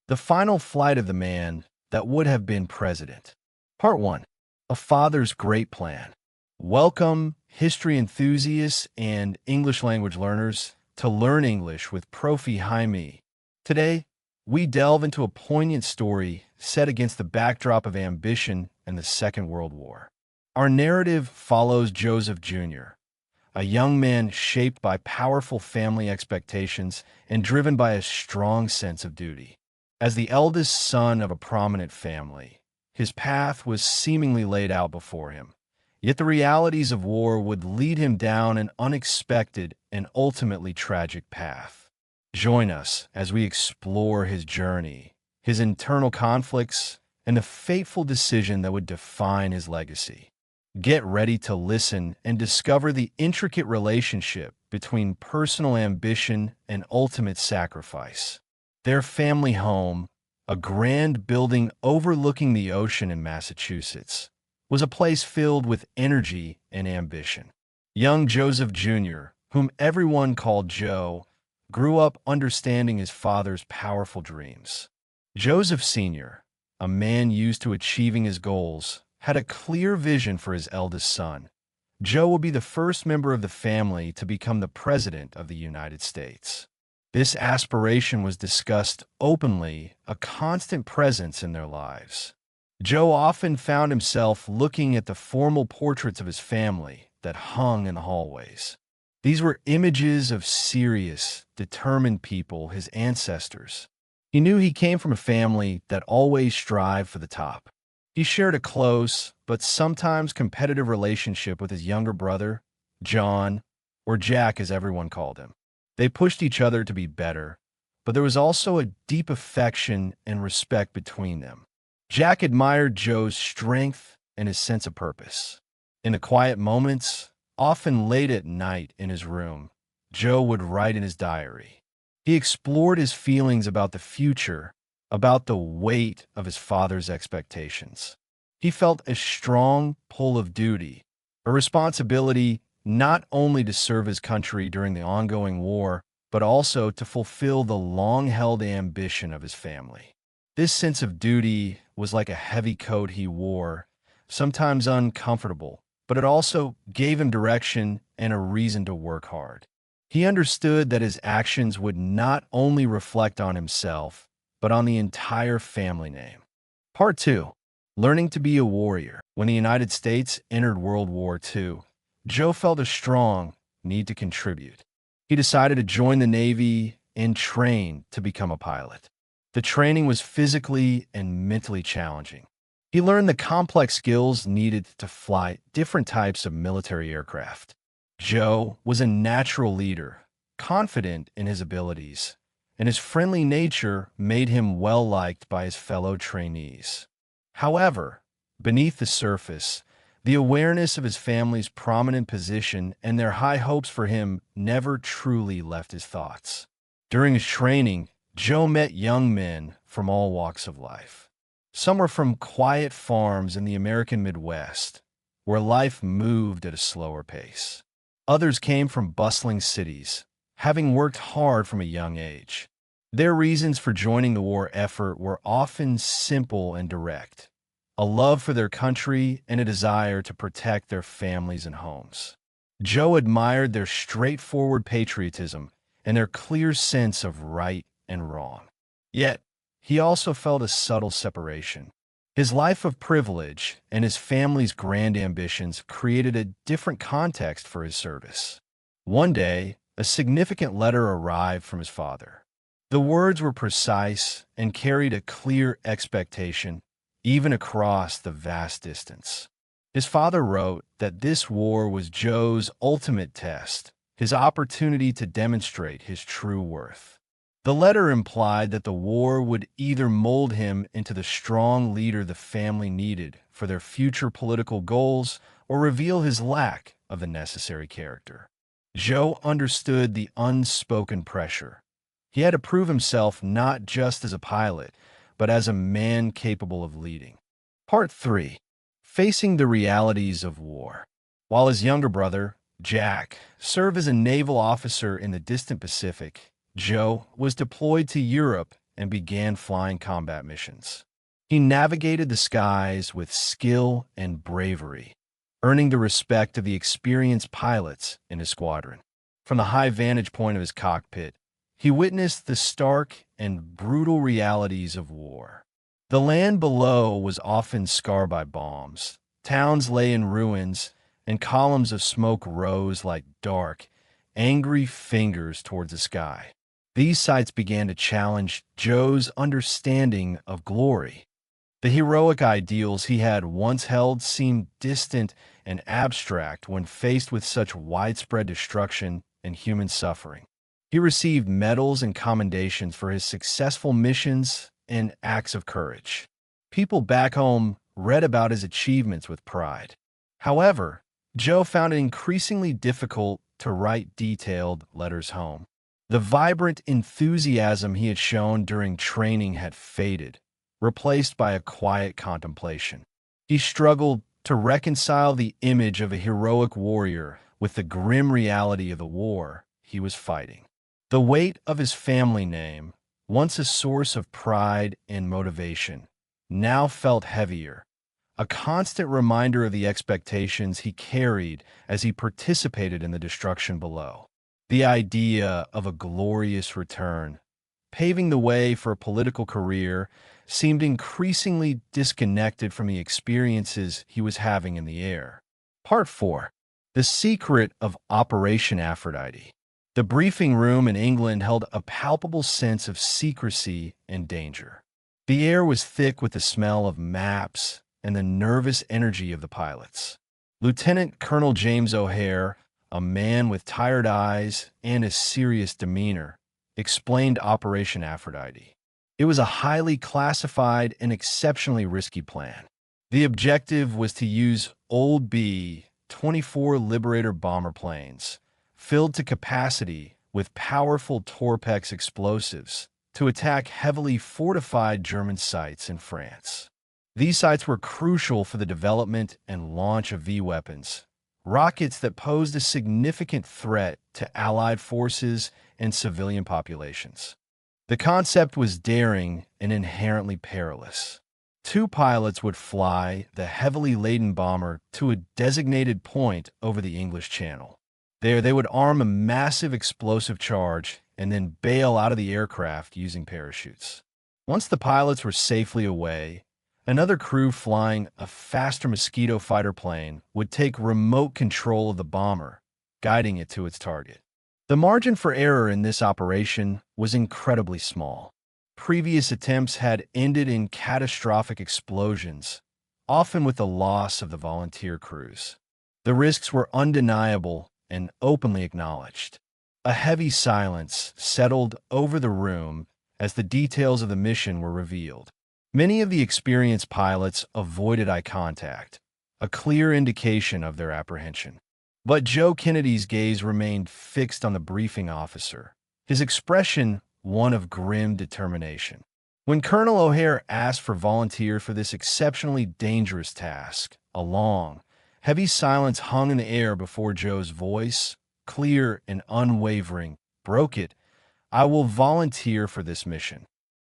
The final flight of the man that would have been president. Part 1. A Father's Great Plan. Welcome, history enthusiasts and English language learners, to Learn English with Profe Jaimi. Today, we delve into a poignant story set against the backdrop of ambition and the Second World War. Our narrative follows Joseph Jr., a young man shaped by powerful family expectations and driven by a strong sense of duty. As the eldest son of a prominent family, his path was seemingly laid out before him. Yet the realities of war would lead him down an unexpected and ultimately tragic path. Join us as we explore his journey, his internal conflicts, and the fateful decision that would define his legacy. Get ready to listen and discover the intricate relationship between personal ambition and ultimate sacrifice. Their family home, a grand building overlooking the ocean in Massachusetts, was a place filled with energy and ambition. Young Joseph Jr., whom everyone called Joe, grew up understanding his father's powerful dreams. Joseph Sr., a man used to achieving his goals, had a clear vision for his eldest son. Joe would be the first member of the family to become the President of the United States. This aspiration was discussed openly, a constant presence in their lives. Joe often found himself looking at the formal portraits of his family that hung in the hallways. These were images of serious, determined people, his ancestors. He knew he came from a family that always strived for the top. He shared a close, but sometimes competitive relationship with his younger brother, John, or Jack as everyone called him. They pushed each other to be better, but there was also a deep affection and respect between them. Jack admired Joe's strength and his sense of purpose. In the quiet moments, often late at night in his room, Joe would write in his diary. He explored his feelings about the future, about the weight of his father's expectations. He felt a strong pull of duty, a responsibility not only to serve his country during the ongoing war, but also to fulfill the long-held ambition of his family. This sense of duty was like a heavy coat he wore, sometimes uncomfortable, but it also gave him direction and a reason to work hard. He understood that his actions would not only reflect on himself, but on the entire family name. Part 2. Learning to be a warrior. When the United States entered World War II, Joe felt a strong need to contribute. He decided to join the Navy and train to become a pilot. The training was physically and mentally challenging. He learned the complex skills needed to fly different types of military aircraft. Joe was a natural leader, confident in his abilities, and his friendly nature made him well-liked by his fellow trainees. However, beneath the surface, the awareness of his family's prominent position and their high hopes for him never truly left his thoughts. During his training, Joe met young men from all walks of life. Some were from quiet farms in the American Midwest, where life moved at a slower pace. Others came from bustling cities, having worked hard from a young age. Their reasons for joining the war effort were often simple and direct: a love for their country and a desire to protect their families and homes. Joe admired their straightforward patriotism and their clear sense of right and wrong. Yet, he also felt a subtle separation. His life of privilege and his family's grand ambitions created a different context for his service. One day, a significant letter arrived from his father. The words were precise and carried a clear expectation, even across the vast distance. His father wrote that this war was Joe's ultimate test, his opportunity to demonstrate his true worth. The letter implied that the war would either mold him into the strong leader the family needed for their future political goals or reveal his lack of the necessary character. Joe understood the unspoken pressure. He had to prove himself not just as a pilot, but as a man capable of leading. Part 3. Facing the realities of war. While his younger brother, Jack, served as a naval officer in the distant Pacific, Joe was deployed to Europe and began flying combat missions. He navigated the skies with skill and bravery, earning the respect of the experienced pilots in his squadron. From the high vantage point of his cockpit, he witnessed the stark and brutal realities of war. The land below was often scarred by bombs. Towns lay in ruins, and columns of smoke rose like dark, angry fingers towards the sky. These sights began to challenge Joe's understanding of glory. The heroic ideals he had once held seemed distant and abstract when faced with such widespread destruction and human suffering. He received medals and commendations for his successful missions and acts of courage. People back home read about his achievements with pride. However, Joe found it increasingly difficult to write detailed letters home. The vibrant enthusiasm he had shown during training had faded, replaced by a quiet contemplation. He struggled to reconcile the image of a heroic warrior with the grim reality of the war he was fighting. The weight of his family name, once a source of pride and motivation, now felt heavier, a constant reminder of the expectations he carried as he participated in the destruction below. The idea of a glorious return, paving the way for a political career, seemed increasingly disconnected from the experiences he was having in the air. Part 4. The Secret of Operation Aphrodite. The briefing room in England held a palpable sense of secrecy and danger. The air was thick with the smell of maps and the nervous energy of the pilots. Lieutenant Colonel James O'Hare, a man with tired eyes and a serious demeanor, explained Operation Aphrodite. It was a highly classified and exceptionally risky plan. The objective was to use old B-24 Liberator bomber planes, filled to capacity with powerful Torpex explosives, to attack heavily fortified German sites in France. These sites were crucial for the development and launch of V-weapons, rockets that posed a significant threat to Allied forces and civilian populations. The concept was daring and inherently perilous. 2 pilots would fly the heavily laden bomber to a designated point over the English Channel. There, they would arm a massive explosive charge and then bail out of the aircraft using parachutes. Once the pilots were safely away, another crew flying a faster Mosquito fighter plane would take remote control of the bomber, guiding it to its target. The margin for error in this operation was incredibly small. Previous attempts had ended in catastrophic explosions, often with the loss of the volunteer crews. The risks were undeniable and openly acknowledged. A heavy silence settled over the room as the details of the mission were revealed. Many of the experienced pilots avoided eye contact, a clear indication of their apprehension. But Joe Kennedy's gaze remained fixed on the briefing officer, his expression one of grim determination. When Colonel O'Hare asked for volunteers for this exceptionally dangerous task, a long, heavy silence hung in the air before Joe's voice, clear and unwavering, broke it. "I will volunteer for this mission."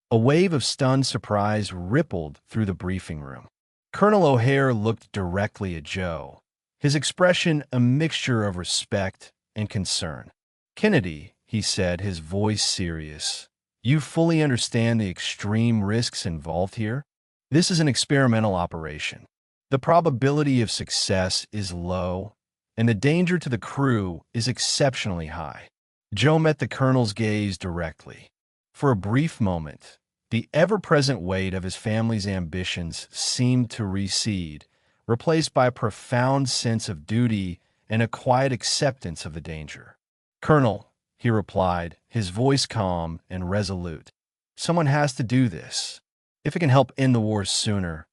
A wave of stunned surprise rippled through the briefing room. Colonel O'Hare looked directly at Joe, his expression a mixture of respect and concern. "Kennedy," he said, his voice serious, "you fully understand the extreme risks involved here? This is an experimental operation. The probability of success is low, and the danger to the crew is exceptionally high." Joe met the colonel's gaze directly. For a brief moment, the ever-present weight of his family's ambitions seemed to recede, replaced by a profound sense of duty and a quiet acceptance of the danger. "Colonel," he replied, his voice calm and resolute, "someone has to do this. If it can help end the war sooner,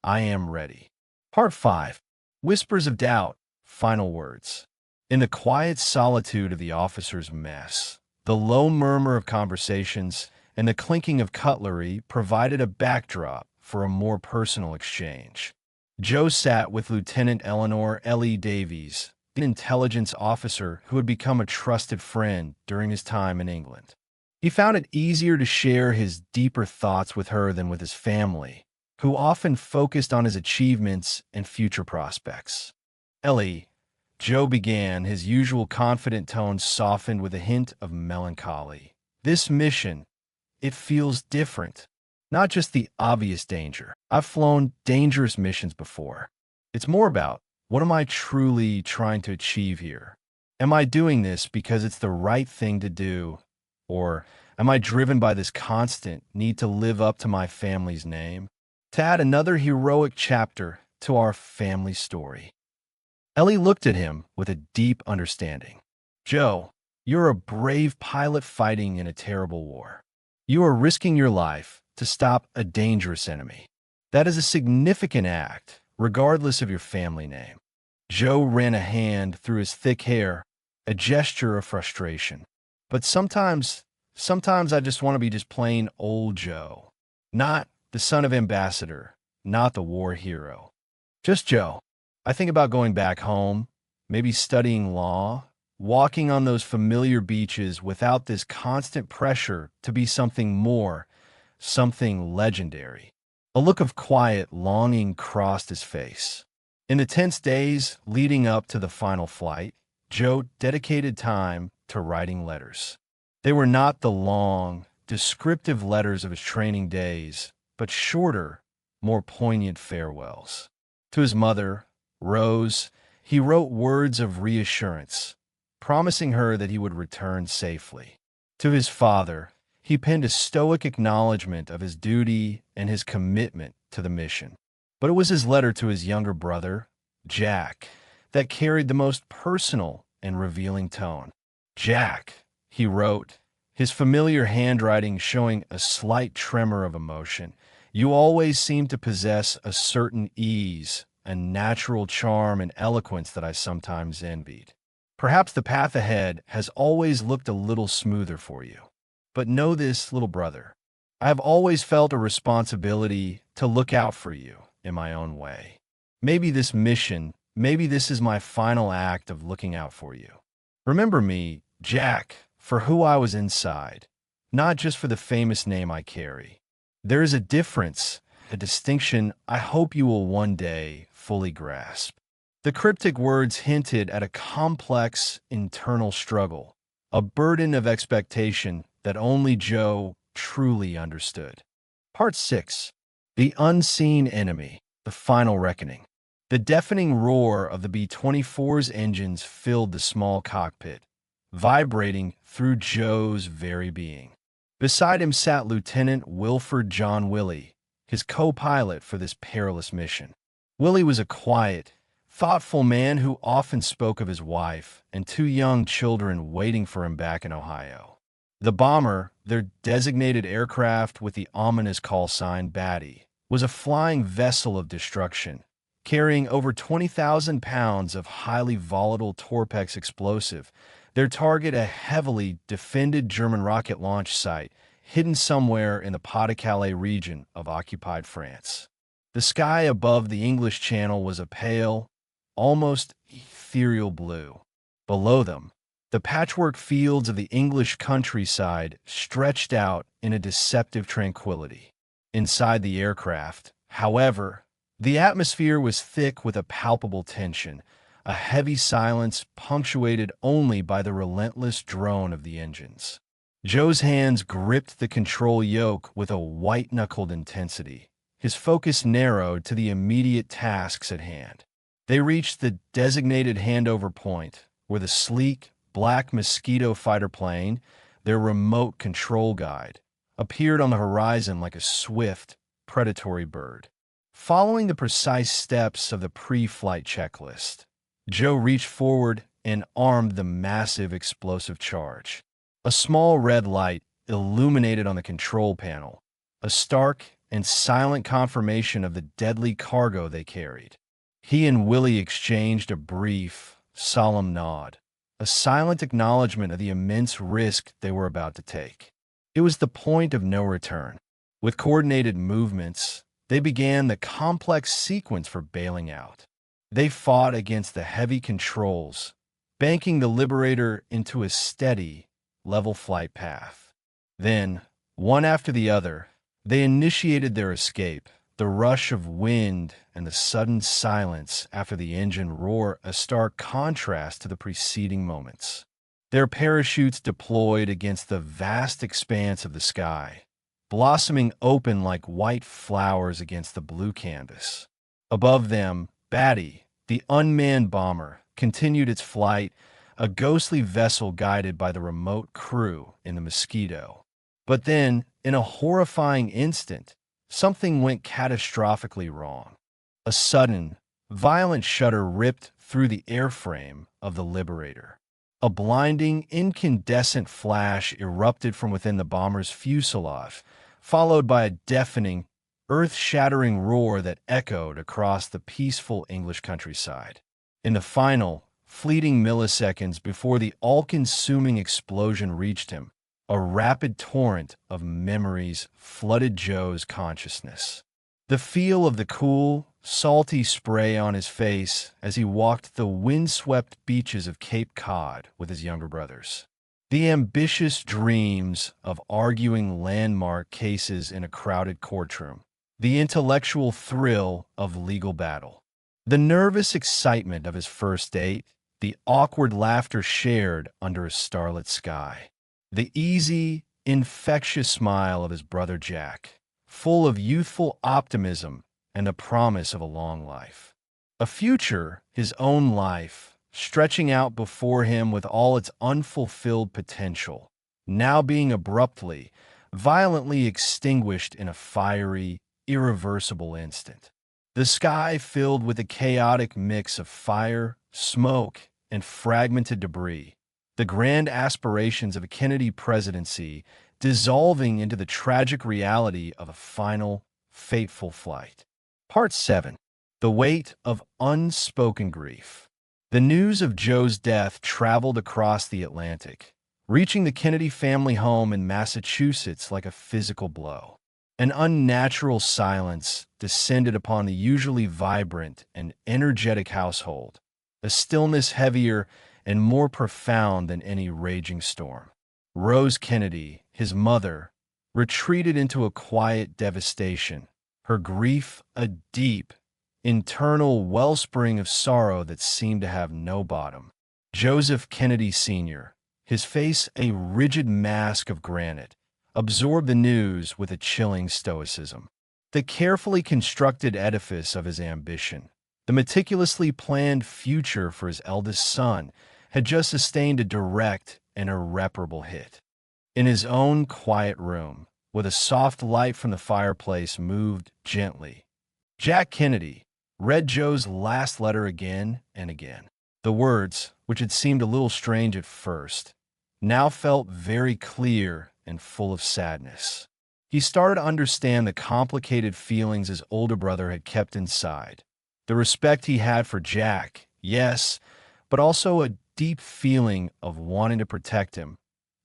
I am ready." Part 5. Whispers of Doubt. Final words. In the quiet solitude of the officers' mess, the low murmur of conversations and the clinking of cutlery provided a backdrop for a more personal exchange. Joe sat with Lieutenant Eleanor L.E. Davies, an intelligence officer who had become a trusted friend during his time in England. He found it easier to share his deeper thoughts with her than with his family, who often focused on his achievements and future prospects. Ellie, Joe began, his usual confident tone softened with a hint of melancholy. This mission, it feels different. Not just the obvious danger. I've flown dangerous missions before. It's more about, what am I truly trying to achieve here? Am I doing this because it's the right thing to do? Or am I driven by this constant need to live up to my family's name? To add another heroic chapter to our family story. Ellie looked at him with a deep understanding. Joe, you're a brave pilot fighting in a terrible war. You are risking your life to stop a dangerous enemy. That is a significant act, regardless of your family name. Joe ran a hand through his thick hair, a gesture of frustration. But sometimes I just want to be just plain old Joe. Not the son of ambassador, not the war hero. Just Joe. I think about going back home, maybe studying law, walking on those familiar beaches without this constant pressure to be something more, something legendary. A look of quiet longing crossed his face. In the tense days leading up to the final flight, Joe dedicated time to writing letters. They were not the long, descriptive letters of his training days, but shorter, more poignant farewells. To his mother, Rose, he wrote words of reassurance, promising her that he would return safely. To his father, he penned a stoic acknowledgement of his duty and his commitment to the mission. But it was his letter to his younger brother, Jack, that carried the most personal and revealing tone. Jack, he wrote, his familiar handwriting showing a slight tremor of emotion, you always seem to possess a certain ease, a natural charm and eloquence that I sometimes envied. Perhaps the path ahead has always looked a little smoother for you. But know this, little brother, I have always felt a responsibility to look out for you in my own way. Maybe this is my final act of looking out for you. Remember me, Jack, for who I was inside, not just for the famous name I carry. There is a difference, a distinction I hope you will one day fully grasp. The cryptic words hinted at a complex internal struggle, a burden of expectation that only Joe truly understood. Part 6. The Unseen Enemy, the Final Reckoning. The deafening roar of the B-24's engines filled the small cockpit, vibrating through Joe's very being. Beside him sat Lieutenant Wilford John Willie, his co-pilot for this perilous mission. Willie was a quiet, thoughtful man who often spoke of his wife and two young children waiting for him back in Ohio. The bomber, their designated aircraft with the ominous call sign Batty, was a flying vessel of destruction, carrying over 20,000 pounds of highly volatile Torpex explosive, their target a heavily defended German rocket launch site hidden somewhere in the Pas-de-Calais region of occupied France. The sky above the English Channel was a pale, almost ethereal blue. Below them, the patchwork fields of the English countryside stretched out in a deceptive tranquility. Inside the aircraft, however, the atmosphere was thick with a palpable tension, a heavy silence punctuated only by the relentless drone of the engines. Joe's hands gripped the control yoke with a white-knuckled intensity, his focus narrowed to the immediate tasks at hand. They reached the designated handover point, where the sleek, black Mosquito fighter plane, their remote control guide, appeared on the horizon like a swift, predatory bird. Following the precise steps of the pre-flight checklist, Joe reached forward and armed the massive explosive charge. A small red light illuminated on the control panel, a stark and silent confirmation of the deadly cargo they carried. He and Willie exchanged a brief, solemn nod, a silent acknowledgement of the immense risk they were about to take. It was the point of no return. With coordinated movements, they began the complex sequence for bailing out. They fought against the heavy controls, banking the Liberator into a steady, level flight path. Then, one after the other, they initiated their escape. The rush of wind and the sudden silence after the engine roar a stark contrast to the preceding moments. Their parachutes deployed against the vast expanse of the sky, blossoming open like white flowers against the blue canvas. Above them, Batty, the unmanned bomber, continued its flight, a ghostly vessel guided by the remote crew in the Mosquito. But then, in a horrifying instant, something went catastrophically wrong. A sudden, violent shudder ripped through the airframe of the Liberator. A blinding, incandescent flash erupted from within the bomber's fuselage, followed by a deafening, earth-shattering roar that echoed across the peaceful English countryside. In the final, fleeting milliseconds before the all-consuming explosion reached him, a rapid torrent of memories flooded Joe's consciousness. The feel of the cool, salty spray on his face as he walked the windswept beaches of Cape Cod with his younger brothers. The ambitious dreams of arguing landmark cases in a crowded courtroom. The intellectual thrill of legal battle. The nervous excitement of his first date. The awkward laughter shared under a starlit sky. The easy, infectious smile of his brother Jack, full of youthful optimism and the promise of a long life. A future, his own life, stretching out before him with all its unfulfilled potential, now being abruptly, violently extinguished in a fiery, irreversible instant. The sky filled with a chaotic mix of fire, smoke, and fragmented debris. The grand aspirations of a Kennedy presidency dissolving into the tragic reality of a final, fateful flight. Part 7. The Weight of Unspoken Grief. The news of Joe's death traveled across the Atlantic, reaching the Kennedy family home in Massachusetts like a physical blow. An unnatural silence descended upon the usually vibrant and energetic household, a stillness heavier and more profound than any raging storm. Rose Kennedy, his mother, retreated into a quiet devastation, her grief a deep, internal wellspring of sorrow that seemed to have no bottom. Joseph Kennedy Sr., his face a rigid mask of granite, absorbed the news with a chilling stoicism. The carefully constructed edifice of his ambition, the meticulously planned future for his eldest son, had just sustained a direct and irreparable hit. In his own quiet room, with a soft light from the fireplace moved gently, Jack Kennedy read Joe's last letter again and again. The words, which had seemed a little strange at first, now felt very clear and full of sadness. He started to understand the complicated feelings his older brother had kept inside. The respect he had for Jack, yes, but also a deep feeling of wanting to protect him,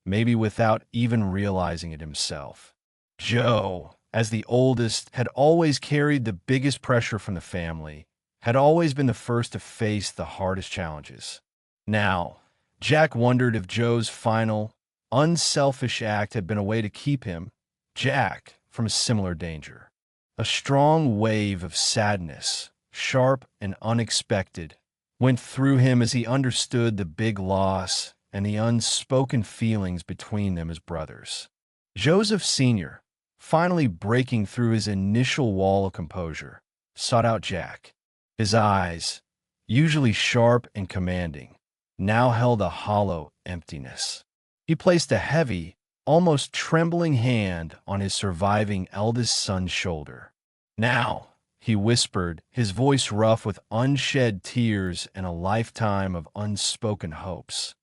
maybe without even realizing it himself. Joe, as the oldest, had always carried the biggest pressure from the family, had always been the first to face the hardest challenges. Now, Jack wondered if Joe's final, unselfish act had been a way to keep him, Jack, from a similar danger. A strong wave of sadness, sharp and unexpected, went through him as he understood the big loss and the unspoken feelings between them as brothers. Joseph Sr., finally breaking through his initial wall of composure, sought out Jack. His eyes, usually sharp and commanding, now held a hollow emptiness. He placed a heavy, almost trembling hand on his surviving eldest son's shoulder. "Now," he whispered, his voice rough with unshed tears and a lifetime of unspoken hopes.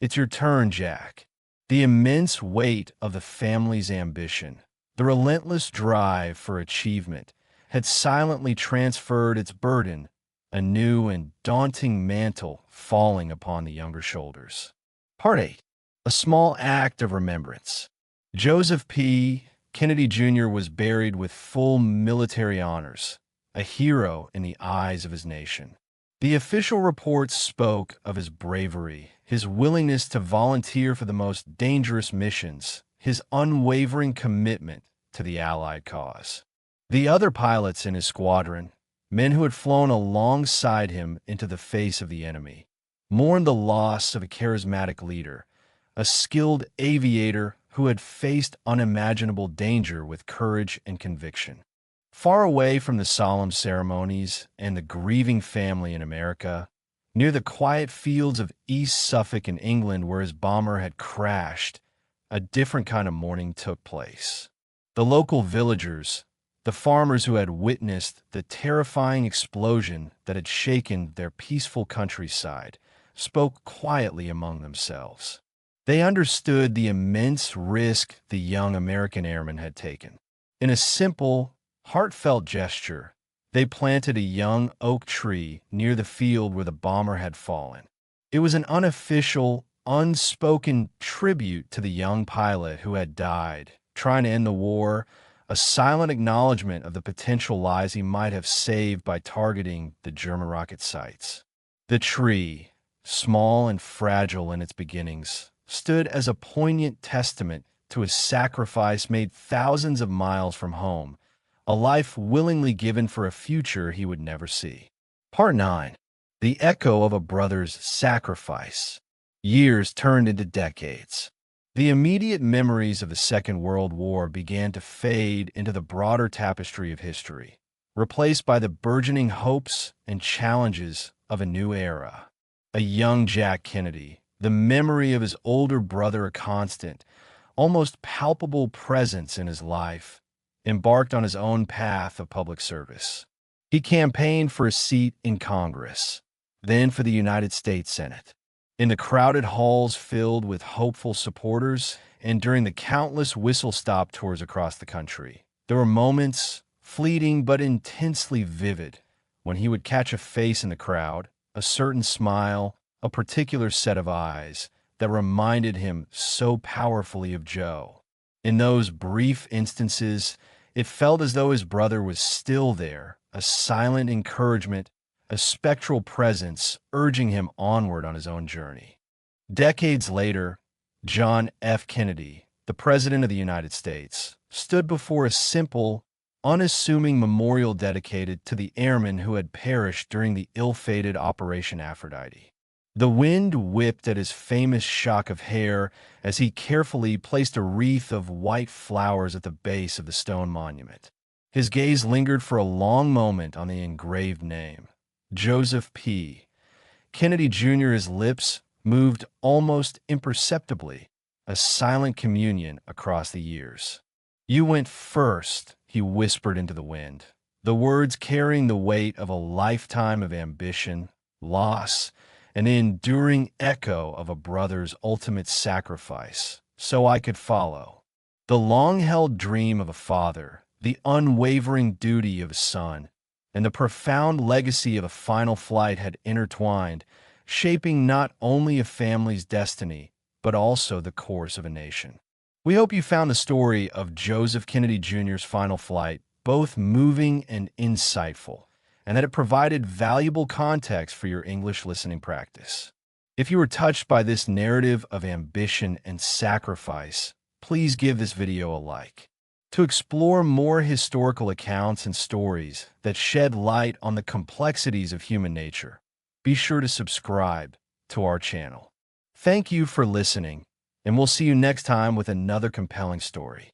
"It's your turn, Jack." The immense weight of the family's ambition, the relentless drive for achievement, had silently transferred its burden, a new and daunting mantle falling upon the younger shoulders. Part 8. A small act of remembrance. Joseph P. Kennedy Jr. was buried with full military honors, a hero in the eyes of his nation. The official reports spoke of his bravery, his willingness to volunteer for the most dangerous missions, his unwavering commitment to the Allied cause. The other pilots in his squadron, men who had flown alongside him into the face of the enemy, mourned the loss of a charismatic leader, a skilled aviator who had faced unimaginable danger with courage and conviction. Far away from the solemn ceremonies and the grieving family in America, near the quiet fields of East Suffolk in England where his bomber had crashed, a different kind of mourning took place. The local villagers, the farmers who had witnessed the terrifying explosion that had shaken their peaceful countryside, spoke quietly among themselves. They understood the immense risk the young American airman had taken. In a simple, heartfelt gesture, they planted a young oak tree near the field where the bomber had fallen. It was an unofficial, unspoken tribute to the young pilot who had died, trying to end the war, a silent acknowledgement of the potential lives he might have saved by targeting the German rocket sites. The tree, small and fragile in its beginnings, stood as a poignant testament to a sacrifice made thousands of miles from home, a life willingly given for a future he would never see. Part 9. The echo of a brother's sacrifice. Years turned into decades. The immediate memories of the Second World War began to fade into the broader tapestry of history, replaced by the burgeoning hopes and challenges of a new era. A young Jack Kennedy, the memory of his older brother a constant, almost palpable presence in his life, embarked on his own path of public service. He campaigned for a seat in Congress, then for the United States Senate. In the crowded halls filled with hopeful supporters, and during the countless whistle-stop tours across the country, there were moments, fleeting but intensely vivid, when he would catch a face in the crowd, a certain smile, a particular set of eyes that reminded him so powerfully of Joe. In those brief instances, it felt as though his brother was still there, a silent encouragement, a spectral presence urging him onward on his own journey. Decades later, John F. Kennedy, the President of the United States, stood before a simple, unassuming memorial dedicated to the airmen who had perished during the ill-fated Operation Aphrodite. The wind whipped at his famous shock of hair as he carefully placed a wreath of white flowers at the base of the stone monument. His gaze lingered for a long moment on the engraved name, Joseph P. Kennedy Jr. His lips moved almost imperceptibly, a silent communion across the years. "You went first," he whispered into the wind, the words carrying the weight of a lifetime of ambition, loss, and the enduring echo of a brother's ultimate sacrifice, so I could follow. The long-held dream of a father, the unwavering duty of a son, and the profound legacy of a final flight had intertwined, shaping not only a family's destiny, but also the course of a nation. We hope you found the story of Joseph Kennedy Jr.'s final flight both moving and insightful, and that it provided valuable context for your English listening practice. If you were touched by this narrative of ambition and sacrifice, please give this video a like. To explore more historical accounts and stories that shed light on the complexities of human nature, be sure to subscribe to our channel. Thank you for listening, and we'll see you next time with another compelling story.